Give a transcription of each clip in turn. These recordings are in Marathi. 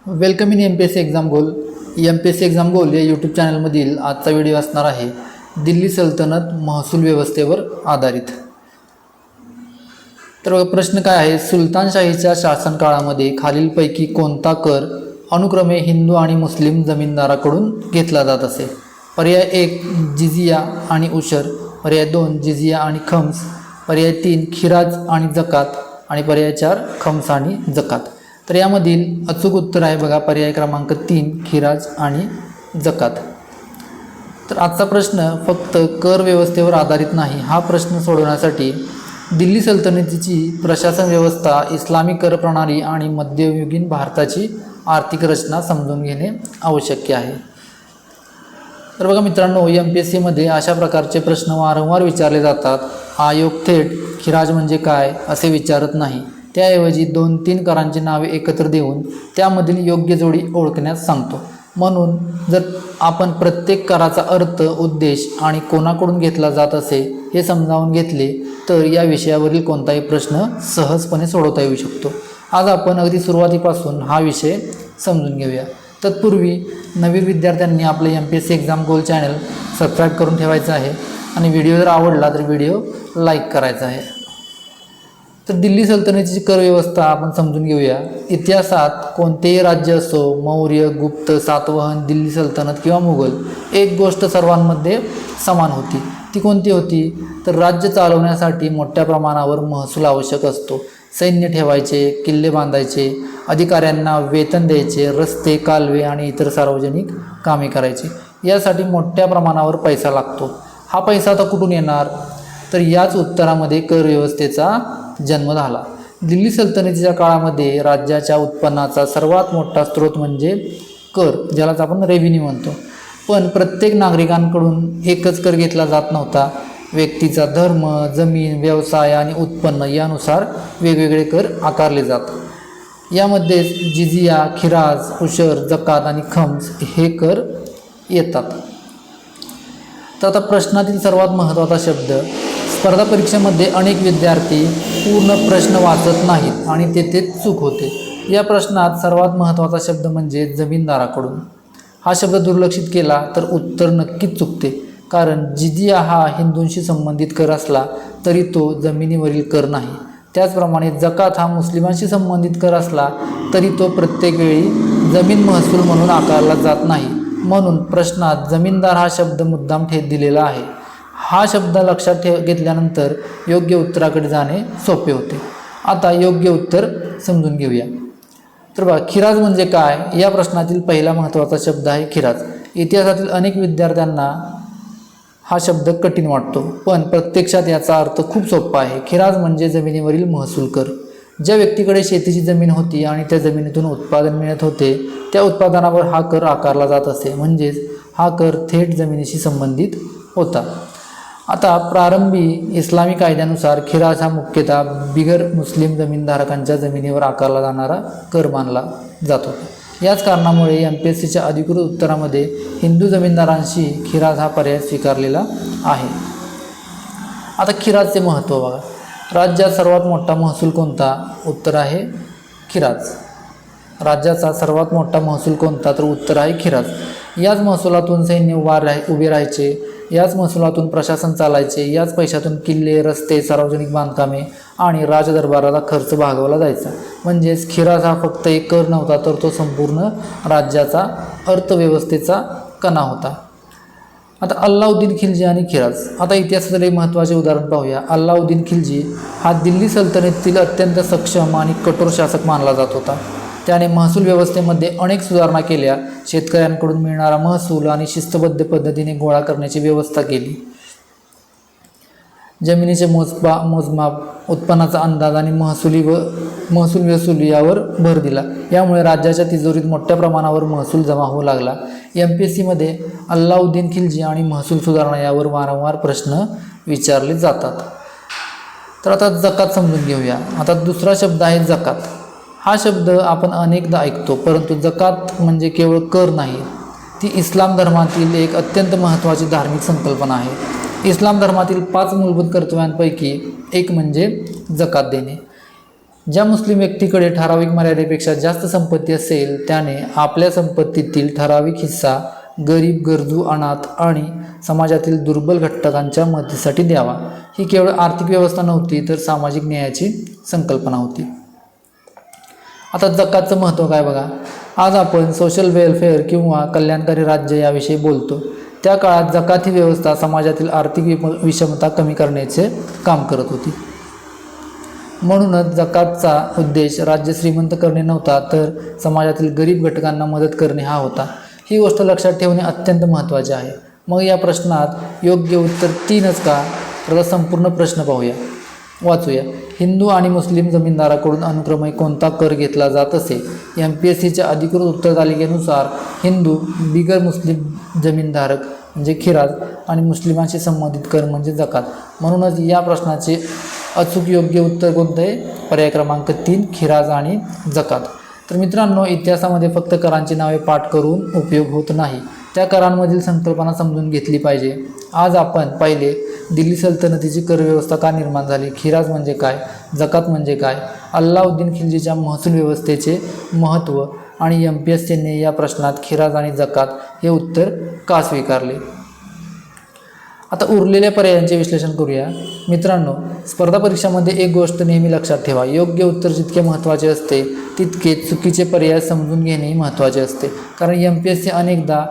Welcome in MPSC exam goal. MPSC exam goal या यूट्यूब चॅनलमधील आजचा व्हिडिओ असणार आहे दिल्ली सल्तनत महसूल व्यवस्थेवर आधारित. तर प्रश्न काय आहे, सुलतानशाहीच्या शासनकाळामध्ये खालीलपैकी कोणता कर अनुक्रमे हिंदू आणि मुस्लिम जमीनदाराकडून घेतला जात असे? पर्याय 1 जिझिया आणि उशर, पर्याय 2 जिझिया आणि खम्स, पर्याय 3 खिराज आणि जकात आणि पर्याय 4 खम्स आणि जकात. तर यामधील अचूक उत्तर आहे बघा पर्याय क्रमांक 3 खिराज आणि जकात. तर आजचा प्रश्न फक्त कर व्यवस्थेवर आधारित नाही. हा प्रश्न सोडवण्यासाठी दिल्ली सल्तनतीची प्रशासन व्यवस्था, इस्लामी कर प्रणाली आणि मध्ययुगीन भारताची आर्थिक रचना समजून घेणे आवश्यक आहे. तर बघा मित्रांनो, MPSCमध्ये अशा प्रकारचे प्रश्न वारंवार विचारले जातात. आयोग थेट खिराज म्हणजे काय असे विचारत नाही, त्याऐवजी 2-3 करांची नावे एकत्र देऊन त्यामधील योग्य जोडी ओळखण्यास सांगतो. म्हणून जर आपण प्रत्येक कराचा अर्थ, उद्देश आणि कोणाकडून घेतला जात असे हे समजावून घेतले तर या विषयावरील कोणताही प्रश्न सहजपणे सोडवता येऊ शकतो. आज आपण अगदी सुरुवातीपासून हा विषय समजून घेऊया. तत्पूर्वी नवीन विद्यार्थ्यांनी आपलं MPSC एक्झाम गोल चॅनल सबस्क्राईब करून ठेवायचं आहे आणि व्हिडिओ जर आवडला तर व्हिडिओ लाईक करायचा आहे. तर दिल्ली सल्तनतीची कर व्यवस्था आपण समजून घेऊया. इतिहासात कोणतेही राज्य असो, मौर्य, गुप्त, सातवाहन, दिल्ली सल्तनत किंवा मुघल, एक गोष्ट सर्वांमध्ये समान होती. ती कोणती होती? तर राज्य चालवण्यासाठी मोठ्या प्रमाणावर महसूल आवश्यक असतो. सैन्य ठेवायचे, किल्ले बांधायचे, अधिकाऱ्यांना वेतन द्यायचे, रस्ते, कालवे आणि इतर सार्वजनिक कामे करायची. यासाठी मोठ्या प्रमाणावर पैसा लागतो. हा पैसा आता कुठून येणार? तर याच उत्तरामध्ये कर व्यवस्थेचा जन्म झाला. दिल्ली सल्तनतीच्या काळामध्ये राज्याच्या उत्पन्नाचा सर्वात मोठा स्रोत म्हणजे कर, ज्यालाच आपण रेव्हेन्यू म्हणतो. पण प्रत्येक नागरिकांकडून एकच कर घेतला जात नव्हता. व्यक्तीचा धर्म, जमीन, व्यवसाय आणि उत्पन्न यानुसार वेगवेगळे कर आकारले जातात. यामध्ये जिझिया, खिराज, उशर, जकात आणि खम्स हे कर येतात. तर आता प्रश्नातील सर्वात महत्त्वाचा शब्द, स्पर्धा परीक्षेमध्ये अनेक विद्यार्थी पूर्ण प्रश्न वाचत नाहीत आणि तेथे चूक होते. या प्रश्नात सर्वात महत्त्वाचा शब्द म्हणजे जमीनदाराकडून. हा शब्द दुर्लक्षित केला तर उत्तर नक्कीच चुकते, कारण जिझिया हा हिंदूंशी संबंधित कर असला तरी तो जमिनीवरील कर नाही. त्याचप्रमाणे जकात हा मुस्लिमांशी संबंधित कर असला तरी तो प्रत्येक वेळी जमीन महसूल म्हणून आकारला जात नाही. म्हणून प्रश्नात जमीनदार हा शब्द मुद्दाम दिलेला आहे. हा शब्द लक्षात घेतल्यानंतर योग्य उत्तराकडे जाणे सोपे होते. आता योग्य उत्तर समजून घेऊया. तर बघा, खिराज म्हणजे काय? या प्रश्नातील पहिला महत्त्वाचा शब्द आहे खिराज. इतिहासातील अनेक विद्यार्थ्यांना हा शब्द कठीण वाटतो, पण प्रत्यक्षात याचा अर्थ खूप सोपा आहे. खिराज म्हणजे जमिनीवरील महसूल कर. ज्या व्यक्तीकडे शेतीची जमीन होती आणि त्या जमिनीतून उत्पादन मिळत होते त्या उत्पादनावर हा कर आकारला जात असे. म्हणजेच हा कर थेट जमिनीशी संबंधित होता. आता प्रारंभी इस्लामी कायद्यानुसार खिराज हा मुख्यतः बिगर मुस्लिम जमीनधारकांच्या जमिनीवर आकारला जाणारा कर मानला जात होता. याच कारणामुळे MPSCच्या अधिकृत उत्तरामध्ये हिंदू जमीनदारांशी खिराज हा पर्याय स्वीकारलेला आहे. आता खिराजचे महत्त्व बघा. राज्यात सर्वात मोठा महसूल कोणता? उत्तर आहे खिराज. राज्याचा सर्वात मोठा महसूल कोणता? तर उत्तर आहे खिराज. याच महसुलातून सैन्य उभे राहायचे, याच महसुलातून प्रशासन चालायचे, याच पैशातून किल्ले, रस्ते, सार्वजनिक बांधकामे आणि राजदरबाराला खर्च भागवला जायचा. म्हणजेच खिराज हा फक्त एक कर नव्हता, तर तो संपूर्ण राज्याचा अर्थव्यवस्थेचा कणा होता. आता अल्लाउद्दीन खिलजी आणि खिराज. आता इतिहासातील एक महत्त्वाचे उदाहरण पाहूया. अल्लाउद्दीन खिलजी हा दिल्ली सल्तनतीतील अत्यंत सक्षम आणि कठोर शासक मानला जात होता. त्याने महसूल व्यवस्थेमध्ये अनेक सुधारणा केल्या. शेतकऱ्यांकडून मिळणारा महसूल आणि शिस्तबद्ध पद्धतीने गोळा करण्याची व्यवस्था केली. जमिनीचे मोजमाप, उत्पन्नाचा अंदाज आणि महसूल वसुली यावर भर दिला. यामुळे राज्याच्या तिजोरीत मोठ्या प्रमाणावर महसूल जमा होऊ लागला. MPSCमध्ये अल्लाउद्दीन खिलजी आणि महसूल सुधारणा यावर वारंवार प्रश्न विचारले जातात. तर आता जकात समजून घेऊया. आता दुसरा शब्द आहे जकात. हा शब्द आपण अनेकदा ऐकतो, परंतु जकात म्हणजे केवळ कर नाही, ती इस्लाम धर्मातील एक अत्यंत महत्त्वाची धार्मिक संकल्पना आहे. इस्लाम धर्मातील 5 मूलभूत कर्तव्यांपैकी एक म्हणजे जकात देणे. ज्या मुस्लिम व्यक्तीकडे ठराविक मर्यादेपेक्षा जास्त संपत्ती असेल त्याने आपल्या संपत्तीतील ठराविक हिस्सा गरीब, गरजू, अनाथ आणि समाजातील दुर्बल घटकांच्या मदतीसाठी द्यावा. ही केवळ आर्थिक व्यवस्था नव्हती तर सामाजिक न्यायाची संकल्पना होती. आता जकातचं महत्त्व काय बघा. आज आपण सोशल वेलफेअर किंवा कल्याणकारी राज्य याविषयी बोलतो. त्या काळात जकात ही व्यवस्था समाजातील आर्थिक विषमता कमी करण्याचे काम करत होती. म्हणूनच जकातचा उद्देश राज्य श्रीमंत करणे नव्हता तर समाजातील गरीब घटकांना मदत करणे हा होता. ही गोष्ट लक्षात ठेवणे अत्यंत महत्त्वाचे आहे. मग या प्रश्नात योग्य उत्तर 3च का? तर संपूर्ण प्रश्न पाहूया, वाचूया. हिंदू आणि मुस्लिम जमीनदाराकडून अनुक्रमे कोणता कर घेतला जात असे? MPSCच्या अधिकृत उत्तरतालिकेनुसार हिंदू, बिगर मुस्लिम जमीनधारक म्हणजे खिराज आणि मुस्लिमांशी संबंधित कर म्हणजे जकात. म्हणूनच या प्रश्नाचे अचूक योग्य उत्तर कोणतं आहे? पर्याय क्रमांक 3 खिराज आणि जकात. तर मित्रांनो, इतिहासामध्ये फक्त करांची नावे पाठ करून उपयोग होत नाही, त्या करांमधील संकल्पना समजून घेतली पाहिजे. आज आपण पाहिले दिल्ली सल्तनतीची कर व्यवस्था का निर्माण झाली, खिराज म्हणजे काय, जकात म्हणजे काय, अल्लाउद्दीन खिलजीच्या महसूल व्यवस्थेचे महत्त्व आणि MPSCने या प्रश्नात खिराज आणि जकात हे उत्तर का स्वीकारले. आता उरलेल्या पर्यायांचे विश्लेषण करूया. मित्रांनो, स्पर्धा परीक्षामध्ये एक गोष्ट नेहमी लक्षात ठेवा, योग्य उत्तर जितके महत्त्वाचे असते तितके चुकीचे पर्याय समजून घेणे महत्त्वाचे असते. कारण MPSC अनेकदा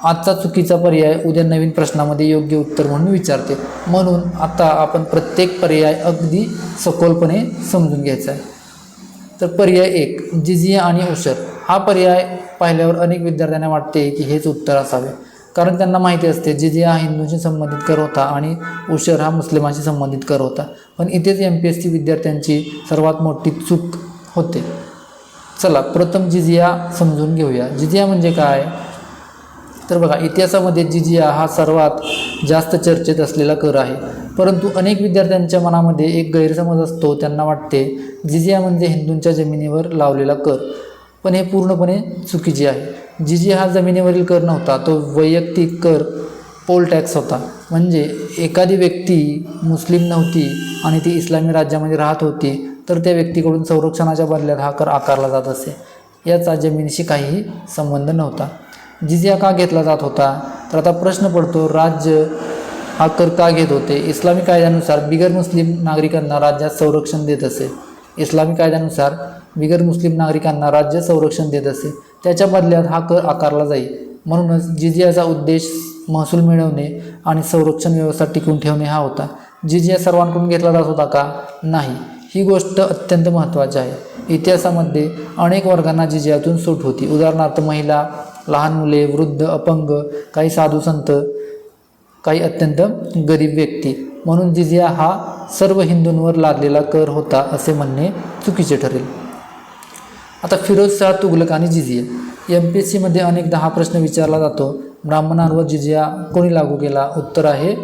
आजचा चुकीचा पर्याय उद्या नवीन प्रश्नामध्ये योग्य उत्तर म्हणून विचारते. म्हणून आता आपण प्रत्येक पर्याय अगदी सखोलपणे समजून घ्यायचा आहे. तर पर्याय 1 जिझिया आणि उशर. हा पर्याय पाहिल्यावर अनेक विद्यार्थ्यांना वाटते की हेच उत्तर असावे, कारण त्यांना माहिती असते जिझिया हा हिंदूंशी संबंधित कर होता आणि उशर हा मुस्लिमांशी संबंधित कर होता. पण इथेच MPSC विद्यार्थ्यांची सर्वात मोठी चूक होते. चला प्रथम जिझिया समजून घेऊया. जिझिया म्हणजे काय? तर बघा, इतिहासामध्ये जिझिया हा सर्वात जास्त चर्चेत असलेला कर आहे. परंतु अनेक विद्यार्थ्यांच्या मनामध्ये एक गैरसमज असतो. त्यांना वाटते जिझिया म्हणजे हिंदूंच्या जमिनीवर लावलेला कर, पण हे पूर्णपणे चुकीचे आहे. जिझिया हा जमिनीवरील कर नव्हता, तो वैयक्तिक कर, पोल टॅक्स होता. म्हणजे एखादी व्यक्ती मुस्लिम नव्हती आणि ती इस्लामी राज्यामध्ये राहत होती तर त्या व्यक्तीकडून संरक्षणाच्या बदल्यात हा कर आकारला जात असे. याचा जमिनीशी काहीही संबंध नव्हता. जिझिया का घेतला जात होता? तर आता प्रश्न पडतो, राज्य हा कर का घेत होते? इस्लामी कायद्यानुसार बिगर मुस्लिम नागरिकांना राज्यात संरक्षण देत असे. इस्लामी कायद्यानुसार बिगर मुस्लिम नागरिकांना राज्य संरक्षण देत असे, त्याच्या बदल्यात हा कर आकारला जाईल. म्हणूनच जिझियाचा उद्देश महसूल मिळवणे आणि संरक्षण व्यवस्था टिकवून ठेवणे हा होता. जिझिया सर्वांकडून घेतला जात होता का? नाही. ही गोष्ट अत्यंत महत्त्वाची आहे. इतिहासामध्ये अनेक वर्गांना जिझियातून सूट होती. उदाहरणार्थ महिला, लहान मुले, वृद्ध, अपंग, काही साधू संत, काही अत्यंत गरीब व्यक्ती. म्हणून जिझिया हा सर्व हिंदूंवर लादलेला कर होता असे म्हणणे चुकीचे ठरेल. आता फिरोजशाह तुघलक आणि जिझिया. MPSCमध्ये अनेकदा हा प्रश्न विचारला जातो, ब्राह्मणांवर जिझिया कोणी लागू केला? उत्तर आहे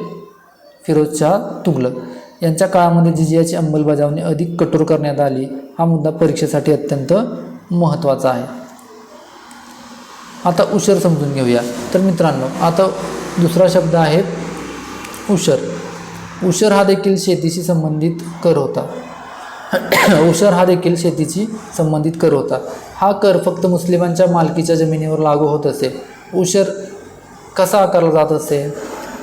फिरोजशाह तुघलक. यांच्या काळामध्ये जिझियाची अंमलबजावणी अधिक कठोर करण्यात आली. हा मुद्दा परीक्षेसाठी अत्यंत महत्त्वाचा आहे. आता उशर समजून घेऊया. तर मित्रांनो, आता दुसरा शब्द आहे उशर. उशर हा देखील शेतीशी संबंधित कर होता. उशर हा देखील शेतीशी संबंधित कर होता. हा कर फक्त मुस्लिमांच्या मालकीच्या जमिनीवर लागू होत असे. उशर कसा आकारला जात असे?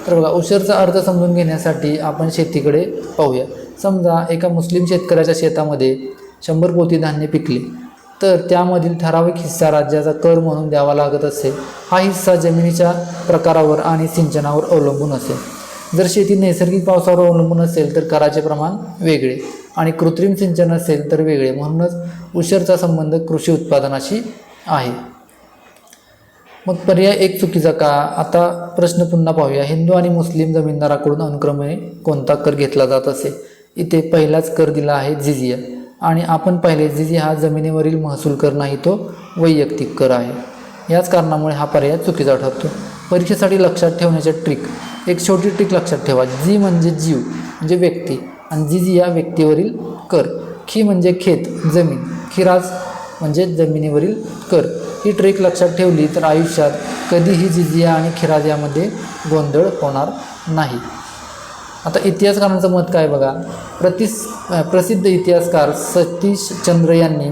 तर बघा, उशरचा अर्थ समजून घेण्यासाठी आपण शेतीकडे पाहूया. समजा एका मुस्लिम शेतकऱ्याच्या शेतामध्ये 100 पोती धान्य पिकले, तर त्यामधील ठराविक हिस्सा राज्याचा कर म्हणून द्यावा लागत असे. हा हिस्सा जमिनीच्या प्रकारावर आणि सिंचनावर अवलंबून असेल. जर शेती नैसर्गिक पावसावर अवलंबून असेल तर कराचे प्रमाण वेगळे आणि कृत्रिम सिंचन असेल तर वेगळे. म्हणूनच उशरचा संबंध कृषी उत्पादनाशी आहे. मग पर्याय 1 चुकीचा का? आता प्रश्न पुन्हा पाहूया. हिंदू आणि मुस्लिम जमीनदाराकडून अनुक्रमे कोणता कर घेतला जात असे? इथे पहिलाच कर दिला आहे जिझिया. आणि आपण पाहिले जिझिया हा जमिनीवरील महसूल कर नाही, तो वैयक्तिक कर आहे. याच कारणामुळे हा पर्याय चुकीचा ठरतो. परीक्षेसाठी लक्षात ठेवण्याच्या ट्रिक, एक छोटी ट्रिक लक्षात ठेवा. जी म्हणजे जीव म्हणजे व्यक्ती आणि जिझिया व्यक्तीवरील कर. खी म्हणजे खेत जमीन, खिराज म्हणजे जमिनीवरील कर. ही ट्रिक लक्षात ठेवली तर आयुष्यात कधीही जिझिया आणि खिराज यामध्ये गोंधळ होणार नाही. आता इतिहासकारांचं मत काय बघा, प्रसिद्ध इतिहासकार सतीश चंद्र यांनी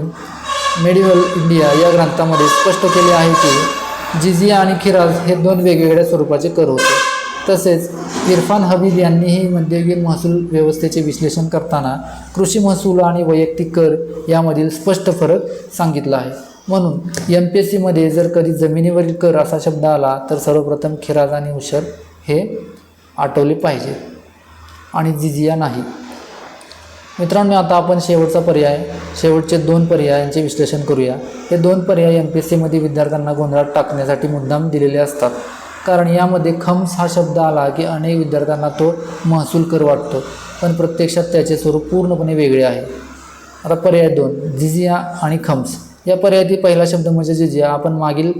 मेडिवल इंडिया या ग्रंथामध्ये स्पष्ट केले आहे की जिझिया आणि खिराज हे दोन वेगवेगळ्या स्वरूपाचे कर होते. तसेच इरफान हबीब यांनीही मध्ययुगीन महसूल व्यवस्थेचे विश्लेषण करताना कृषी महसूल आणि वैयक्तिक कर यामधील स्पष्ट फरक सांगितला आहे. म्हणून MPSCमध्ये जर कधी जमिनीवरील कर असा शब्द आला तर सर्वप्रथम खिराज आणि उशर हे आठवले पाहिजे आणि जिझिया नाही. मित्रांनो, आता आपण शेवटचे 2 पर्यायांचे विश्लेषण करूया. हे 2 पर्याय MPSCमध्ये विद्यार्थ्यांना गोंधळात टाकण्यासाठी मुद्दाम दिलेले असतात, कारण यामध्ये खम्स हा शब्द आला की अनेक विद्यार्थ्यांना तो महसूल कर वाटतो, पण प्रत्यक्षात त्याचे स्वरूप पूर्णपणे वेगळे आहे. आता पर्याय 2, जिझिया आणि खम्स. या पर्यायातील पहिला शब्द म्हणजे जिझिया. आपण मागील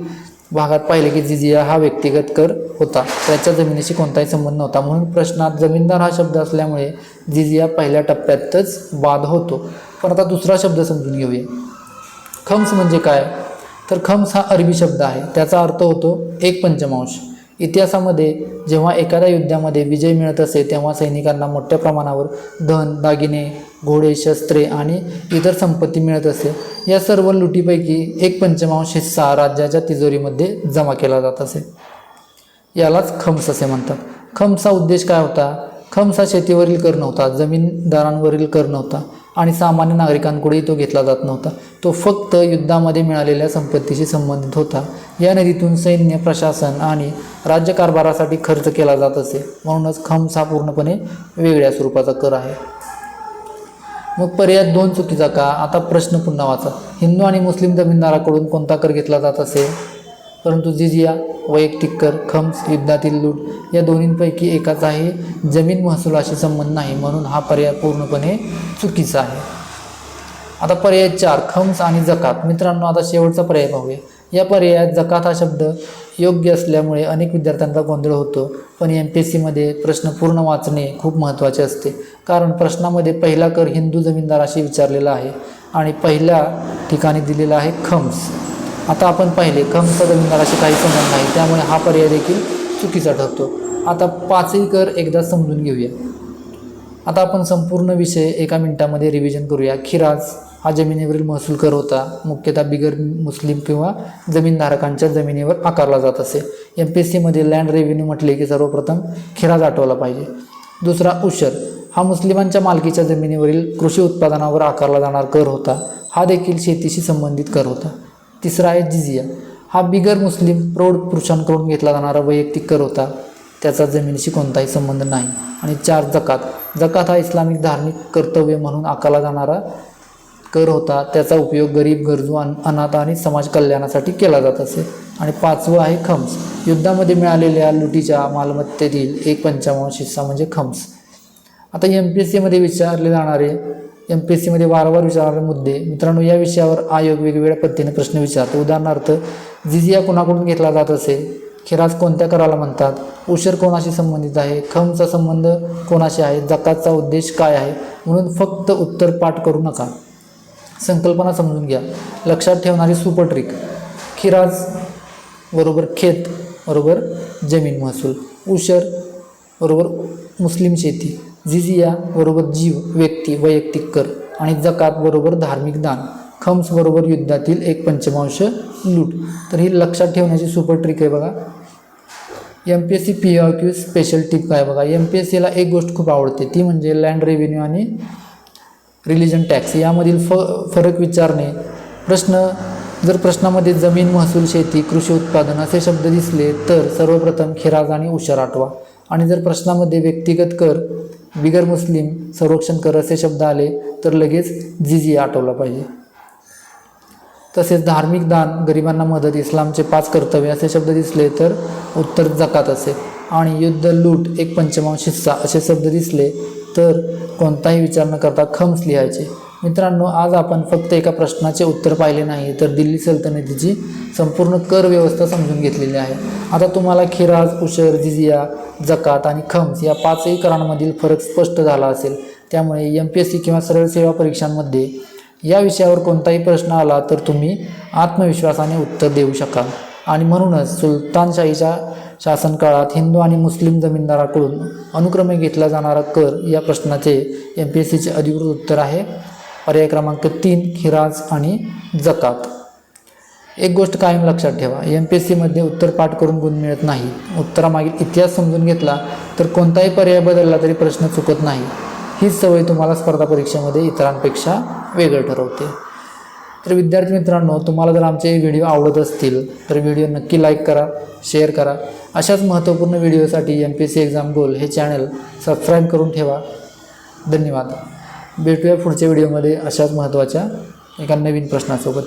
भागात पाहिले की जिझिया हा व्यक्तिगत कर होता, त्याच्या जमिनीशी कोणताही संबंध नव्हता. म्हणून प्रश्नात जमीनदार हा शब्द असल्यामुळे जिझिया पहिल्या टप्प्यातच बाद होतो. पण आता दुसरा शब्द समजून घेऊया. खम्स म्हणजे काय, तर खम्स हा अरबी शब्द आहे. त्याचा अर्थ होतो 1/5. इतिहासामध्ये जेव्हा एखाद्या युद्धामध्ये विजय मिळत असे तेव्हा सैनिकांना मोठ्या प्रमाणावर धन, दागिने, घोडे, शस्त्रे आणि इतर संपत्ती मिळत असे. या सर्व लुटीपैकी 1/5 हिस्सा राज्याच्या तिजोरीमध्ये जमा केला जात असे. यालाच खम्स असे म्हणतात. खम्सचा उद्देश काय होता? खम्स हा शेतीवरील कर नव्हता, जमीनदारांवरील कर नव्हता आणि सामान्य नागरिकांकडेही तो घेतला जात नव्हता. तो फक्त युद्धामध्ये मिळालेल्या संपत्तीशी संबंधित होता. या निधीतून सैन्य, प्रशासन आणि राज्यकारभारासाठी खर्च केला जात असे. म्हणूनच खम्स हा पूर्णपणे वेगळ्या स्वरूपाचा कर आहे. मग पर्याय 2 चुकीचा का? आता प्रश्न पुन्हा वाचा. हिंदू आणि मुस्लिम जमीनदाराकडून कोणता कर घेतला जात असे? परंतु जिझिया वैयक्तिक कर, खम्स युद्धातील लूट या दोन्हींपैकी एकाचाही जमीन महसुलाशी संबंध नाही. म्हणून हा पर्याय पूर्णपणे चुकीचा आहे. आता पर्याय 4, खम्स आणि जकात. मित्रांनो, आता शेवटचा पर्याय पाहूया. या पर्यायात जकात हा शब्द योग्य असल्यामुळे अनेक विद्यार्थ्यांचा गोंधळ होतो. पण MPSCमध्ये प्रश्न पूर्ण वाचणे खूप महत्त्वाचे असते, कारण प्रश्नामध्ये पहिला कर हिंदू जमीनदाराशी विचारलेला आहे आणि पहिल्या ठिकाणी दिलेला आहे खम्स. आता आपण पाहिले खम्सचा जमीनदाराशी काही संबंध नाही, त्यामुळे हा पर्याय देखील चुकीचा ठरतो. आता 5ही कर एकदा समजून घेऊया. आता आपण संपूर्ण विषय एका मिनिटामध्ये रिव्हिजन करूया. खिराज हा जमिनीवरील महसूल कर होता. मुख्यतः बिगर मुस्लिम किंवा जमीनधारकांच्या जमिनीवर आकारला जात असे. MPSCमध्ये लँड रेव्हेन्यू म्हटले की सर्वप्रथम खिराज आठवला पाहिजे. दुसरा उशर हा मुस्लिमांच्या मालकीच्या जमिनीवरील कृषी उत्पादनावर आकारला जाणारा कर होता. हा देखील शेतीशी संबंधित कर होता. तिसरा आहे जिझिया. हा बिगर मुस्लिम प्रौढ पुरुषांकडून घेतला जाणारा वैयक्तिक कर होता. त्याचा जमिनीशी कोणताही संबंध नाही. आणि 4 जकात. जकात हा इस्लामिक धार्मिक कर्तव्य म्हणून आकारला जाणारा कर होता. त्याचा उपयोग गरीब, गरजू, अनाथ आणि समाज कल्याणासाठी केला जात असे. आणि 5वं आहे खम्स. युद्धामध्ये मिळालेल्या लुटीच्या मालमत्तेतील 1/5 हिस्सा म्हणजे खम्स. आता MPSCमध्ये वारंवार विचारणारे मुद्दे. मित्रांनो, या विषयावर आयोग वेगवेगळ्या पद्धतीने प्रश्न विचारतो. उदाहरणार्थ, जिझिया कोणाकडून घेतला जात असेल, खिराज कोणत्या कराला म्हणतात, उशर कोणाशी संबंधित आहे, खम्सचा संबंध कोणाशी आहे, जकातचा उद्देश काय आहे. म्हणून फक्त उत्तर पाठ करू नका, संकल्पना समजून घ्या. लक्षात ठेवणारी सुपर ट्रिक: खिराज बरोबर खेत बरोबर जमीन महसूल, उशर बरोबर मुस्लिम शेती, जिझिया बरोबर जीव, व्यक्ती, वैयक्तिक कर आणि जकात बरोबर धार्मिक दान, खम्स बरोबर युद्धातील 1/5 लूट. तर ही लक्षात ठेवण्याची सुपर ट्रिक आहे बघा. MPSC POQ स्पेशल टिप काय बघा. MPSCला एक गोष्ट खूप आवडते, ती म्हणजे लँड रेव्हेन्यू आणि रिलिजन टॅक्स यामधील फरक विचारणे. जर प्रश्नामध्ये जमीन, महसूल, शेती, कृषी उत्पादन असे शब्द दिसले तर सर्वप्रथम खिराज आणि उशर आठवा. आणि जर प्रश्नामध्ये व्यक्तिगत कर, बिगर मुस्लिम, संरक्षण कर असे शब्द आले तर लगेच जिझिया आठवला पाहिजे. तसेच धार्मिक दान, गरिबांना मदत, इस्लामचे 5 कर्तव्य असे शब्द दिसले तर उत्तर जकात असेल. आणि युद्ध, लूट, 1/5 हिस्सा असे शब्द दिसले तर कोणताही विचार न करता खम्स लिहायचे. मित्रांनो, आज आपण फक्त एका प्रश्नाचे उत्तर पाहिले नाही तर दिल्ली सल्तनतीची संपूर्ण कर व्यवस्था समजून घेतलेली आहे. आता तुम्हाला खिराज, उशर, जिझिया, जकात आणि खम्स या 5ही करांमधील फरक स्पष्ट झाला असेल. त्यामुळे MPSC किंवा सरळ सेवा परीक्षांमध्ये या विषयावर कोणताही प्रश्न आला तर तुम्ही आत्मविश्वासाने उत्तर देऊ शकाल. आणि म्हणूनच सुलतानशाहीच्या शासन काळात हिंदू आणि मुस्लिम जमीनदाराकडून अनुक्रमे घेतला जाणारा कर या प्रश्नाचे MPSCचे अधिकृत उत्तर आहे पर्याय क्रमांक 3 खिराज आणि जकात. एक गोष्ट कायम लक्षात ठेवा, MPSCमध्ये उत्तर पाठ करून गुण मिळत नाही. उत्तरामागील इतिहास समजून घेतला तर कोणताही पर्याय बदलला तरी प्रश्न चुकत नाही. हीच सवय तुम्हाला स्पर्धा परीक्षेमध्ये इतरांपेक्षा वेगळं ठरवते. तर विद्यार्थी मित्रांनो, तुम्हाला जर आमचे व्हिडिओ आवडत असतील तर व्हिडिओ नक्की लाईक करा, शेअर करा. अशाच महत्त्वपूर्ण व्हिडिओसाठी MPSC एक्झाम गोल हे चॅनल सबस्क्राईब करून ठेवा. धन्यवाद. भेटूया पुढच्या व्हिडिओमध्ये अशाच महत्त्वाच्या एका नवीन प्रश्नासोबत.